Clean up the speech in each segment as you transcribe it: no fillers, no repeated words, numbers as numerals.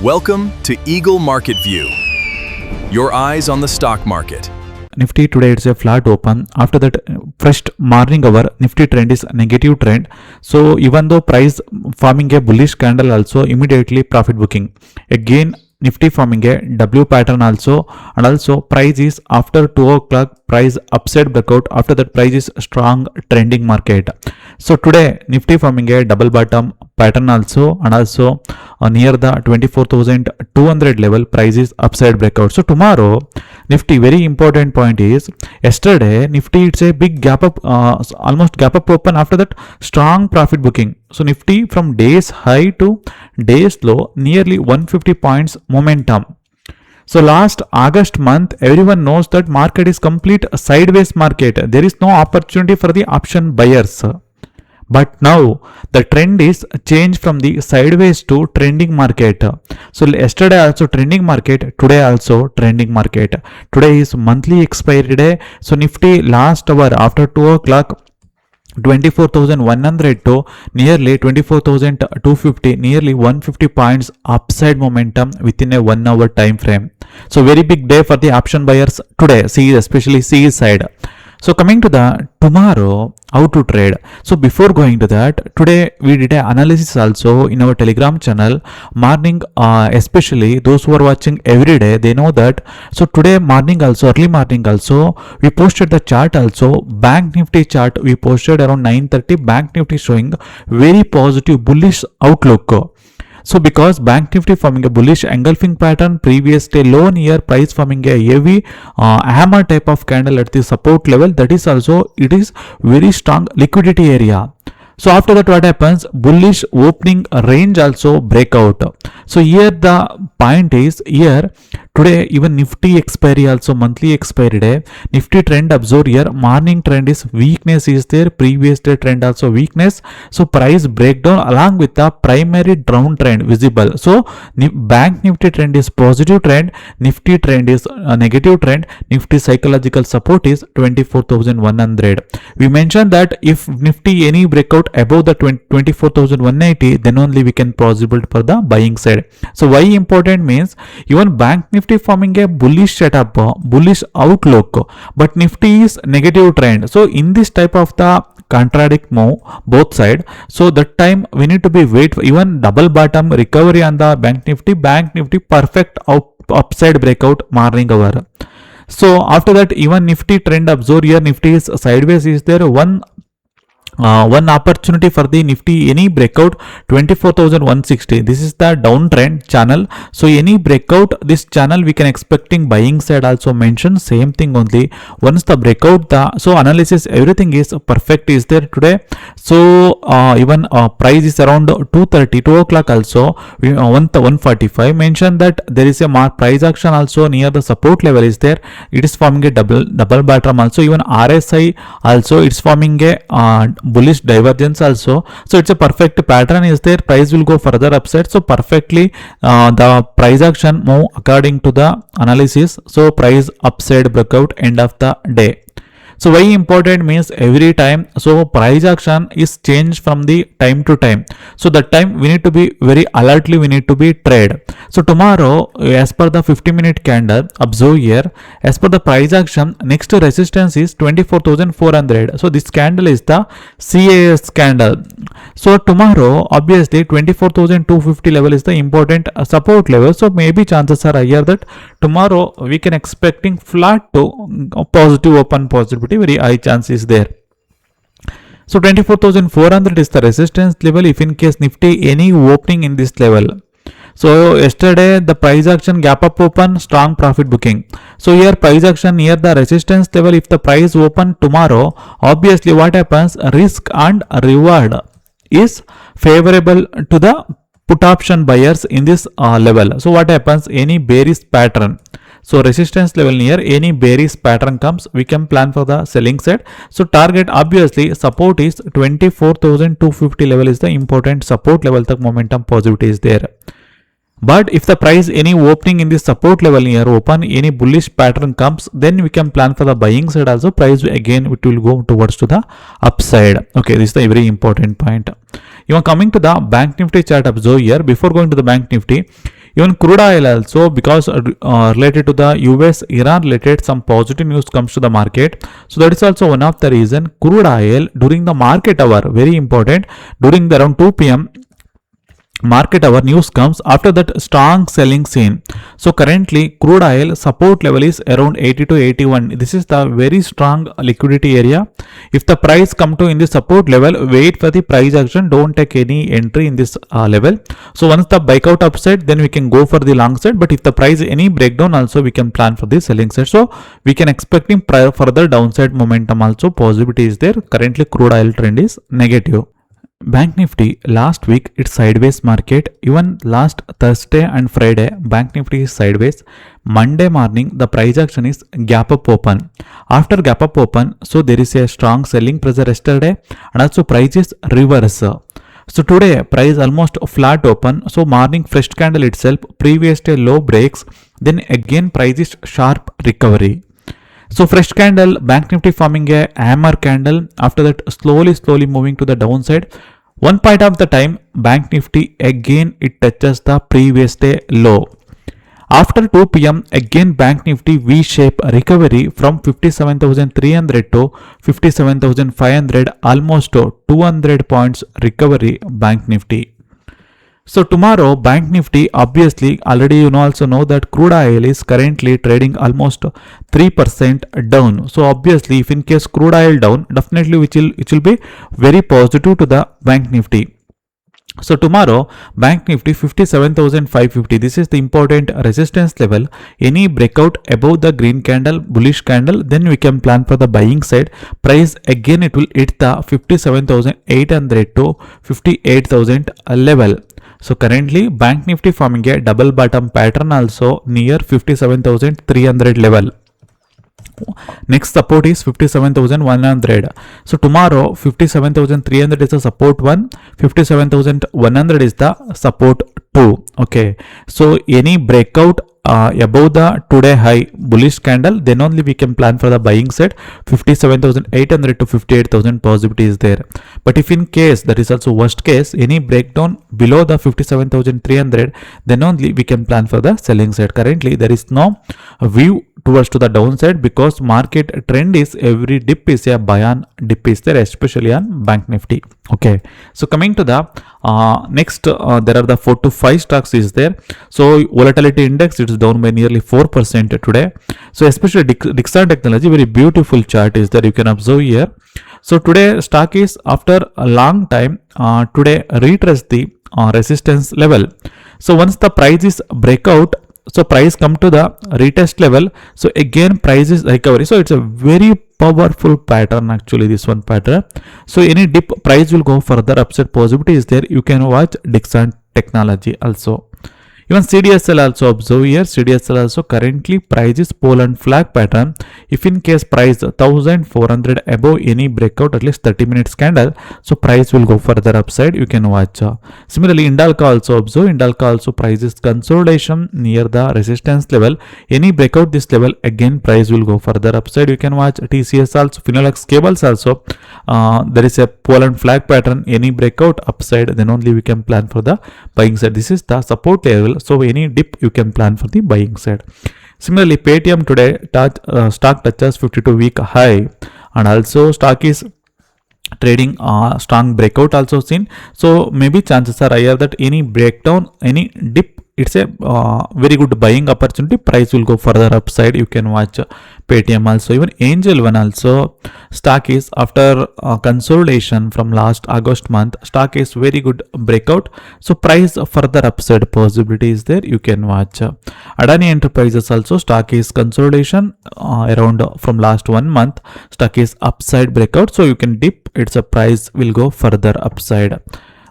Welcome to Eagle Market View. Your eyes on the stock market. Nifty today it's a flat open. After that first morning hour Nifty trend is negative trend. So even though price forming a bullish candle also immediately profit booking. Again Nifty forming a W pattern also, and also price is after 2 o'clock price upside breakout. After that price is strong trending market. So today Nifty forming a double bottom pattern also, and also near the 24,200 level price is upside breakout. So tomorrow Nifty, very important point is yesterday Nifty it's a big gap up, almost gap up open. After that strong profit booking. So Nifty from days high to days low nearly 150 points momentum. So last August month everyone knows that market is complete sideways market. There is no opportunity for the option buyers. But now the trend is changed from the sideways to trending market. So yesterday also trending market, today also trending market. Today is monthly expiry day. So Nifty last hour after 2 o'clock 24,100 to nearly 24,250, nearly 150 points upside momentum within a 1 hour time frame. So very big day for the option buyers today, especially CE side. So coming to the tomorrow, how to trade. So before going to that, today we did an analysis also in our Telegram channel. Morning, especially those who are watching every day, they know that. So today morning also, early morning also, we posted the chart also. Bank Nifty chart we posted around 9:30. Bank Nifty showing very positive bullish outlook. So because Bank Nifty forming a bullish engulfing pattern, previous day low near price forming a heavy hammer type of candle at the support level, that is also it is very strong liquidity area. So after that what happens, bullish opening range also breakout. So here the point is, here today even Nifty expiry also monthly expiry day, Nifty trend observe here, morning trend is weakness is there, previous day trend also weakness. So price breakdown along with the primary down trend visible. So Bank Nifty trend is positive trend, Nifty trend is a negative trend, Nifty psychological support is 24,100. We mentioned that if Nifty any breakout above the 24,180, then only we can possible for the buying side. So why important means, even Bank Nifty forming a bullish setup, bullish outlook, but Nifty is negative trend. So in this type of the contradict move both side, so that time we need to be wait for even double bottom recovery on the Bank Nifty perfect upside breakout morning hour. So after that even Nifty trend observe here, Nifty is sideways is there, one opportunity for the Nifty any breakout 24,160. This is the downtrend channel. So any breakout this channel we can expecting buying side also mentioned same thing only. Once the breakout so analysis everything is perfect is there today. So even price is around 2:30 2 o'clock also 145 mentioned that there is a price action also near the support level is there. It is forming a double bottom also. Even RSI also it's forming a bullish divergence also. So it's a perfect pattern is there, price will go further upside. So perfectly the price action move according to the analysis. So price upside breakout end of the day. So why important means every time, so price action is changed from the time to time. So that time we need to be very alertly, we need to be trade. So tomorrow as per the 50-minute candle observe here, as per the price action next resistance is 24,400. So this candle is the CAS candle. So tomorrow obviously 24,250 level is the important support level. So maybe chances are higher that tomorrow we can expecting flat to positive open possibility. Very high chance is there. So 24,400 is the resistance level if in case Nifty any opening in this level. So yesterday the price action gap up open, strong profit booking. So here price action near the resistance level, if the price open tomorrow, obviously what happens, risk and reward is favorable to the put option buyers in this level. So what happens, any bearish pattern, so resistance level near any bearish pattern comes, we can plan for the selling side. So target obviously support is 24,250 level is the important support level. The momentum positivity is there. But if the price any opening in this support level near open, any bullish pattern comes, then we can plan for the buying side also. Price again it will go towards to the upside. Okay, this is the very important point. Even coming to the Bank Nifty chart observe here, before going to the Bank Nifty, Even crude oil also, because related to the US Iran related some positive news comes to the market. So that is also one of the reason crude oil during the market hour, very important, during the around 2 p.m. market hour news comes, after that strong selling scene. So currently crude oil support level is around 80 to 81. This is the very strong liquidity area. If the price come to in the support level, wait for the price action, don't take any entry in this level. So once the breakout upside, then we can go for the long side, but if the price any breakdown also, we can plan for the selling side. So we can expecting further downside momentum also, possibility is there. Currently crude oil trend is negative. Bank Nifty last week it's sideways market. Even last Thursday and Friday Bank Nifty is sideways. Monday morning the price action is gap up open. After gap up open, so there is a strong selling pressure yesterday and also price is reverse. So today price almost flat open. So morning fresh candle itself, previous day low breaks, then again price is sharp recovery. So fresh candle, Bank Nifty forming a hammer candle, after that slowly moving to the downside. One point of the time Bank Nifty again it touches the previous day low. After 2 p.m. again Bank Nifty V-shape recovery from 57,300 to 57,500, almost 200 points recovery Bank Nifty. So tomorrow Bank Nifty, obviously already you also know that crude oil is currently trading almost 3% down. So obviously if in case crude oil down, definitely it will be very positive to the Bank Nifty. So tomorrow Bank Nifty 57,550, this is the important resistance level. Any breakout above the green candle, bullish candle, then we can plan for the buying side. Price again it will hit the 57,800 to 58,000 level. So currently Bank Nifty forming a double bottom pattern also near 57,300 level. Next support is 57,100. So tomorrow 57,300 is the support 1, 57,100 is the support 2. Okay, so any breakout above the today high bullish candle, then only we can plan for the buying side. 57,800 to 58,000 possibility is there. But if in case, that is also worst case, any breakdown below the 57,300, then only we can plan for the selling side. Currently there is no view towards to the downside, because market trend is every dip is a buy on dip is there, especially on Bank Nifty. Okay, so coming to the next, there are the 4 to 5 stocks is there. So volatility index, it is down by nearly 4% today. So especially Dixon Technology, very beautiful chart is there, you can observe here. So today stock is after a long time today retraced the resistance level. So once the price is breakout, so price come to the retest level, so again price is recovery. So it's a very powerful pattern actually, this one pattern. So any dip price will go further upside, possibility is there. You can watch Dixon Technology also. Even CDSL also observe here. CDSL also currently price is pole and flag pattern. If in case price 1400 above any breakout, at least 30 minutes candle, so price will go further upside, you can watch. Similarly Indalco also observe. Indalco also price is consolidation near the resistance level. Any breakout this level, again price will go further upside, you can watch. TCS also, Finolex cables also, there is a pole and flag pattern. Any breakout upside, then only we can plan for the buying side. This is the support level. So any dip you can plan for the buying side. Similarly Paytm today stock touches 52-week high, and also stock is trading strong breakout also seen. So maybe chances are higher that any breakdown, any dip, it's a very good buying opportunity. Price will go further upside, you can watch Paytm also. Even Angel One also, stock is after consolidation from last August month, stock is very good breakout, so price further upside possibility is there, you can watch. Adani Enterprises also, stock is consolidation around from last 1 month, stock is upside breakout, so you can dip, its a price will go further upside.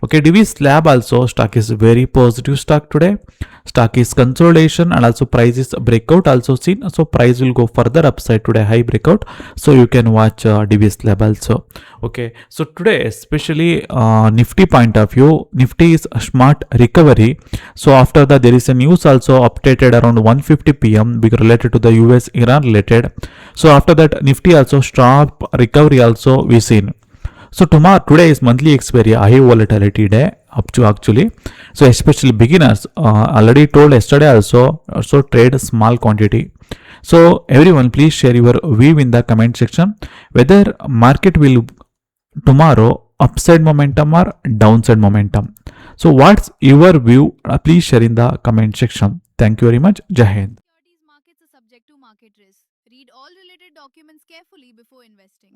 Okay, Divi's Lab also, stock is very positive stock today. Stock is consolidation and also price is breakout also seen. So price will go further upside today, high breakout. So you can watch Divi's Lab also. Okay, so today especially Nifty point of view, Nifty is a smart recovery. So after that there is a news also updated around 1:50 p.m. related to the US Iran related. So after that Nifty also sharp recovery also we seen. So tomorrow, today is monthly expiry, high volatility day up to actually. So especially beginners, already told yesterday also trade small quantity. So everyone, please share your view in the comment section whether market will tomorrow upside momentum or downside momentum. So what's your view? Please share in the comment section. Thank you very much. Jai Hind. Securities markets are subject to market risk. Read all related documents carefully before investing.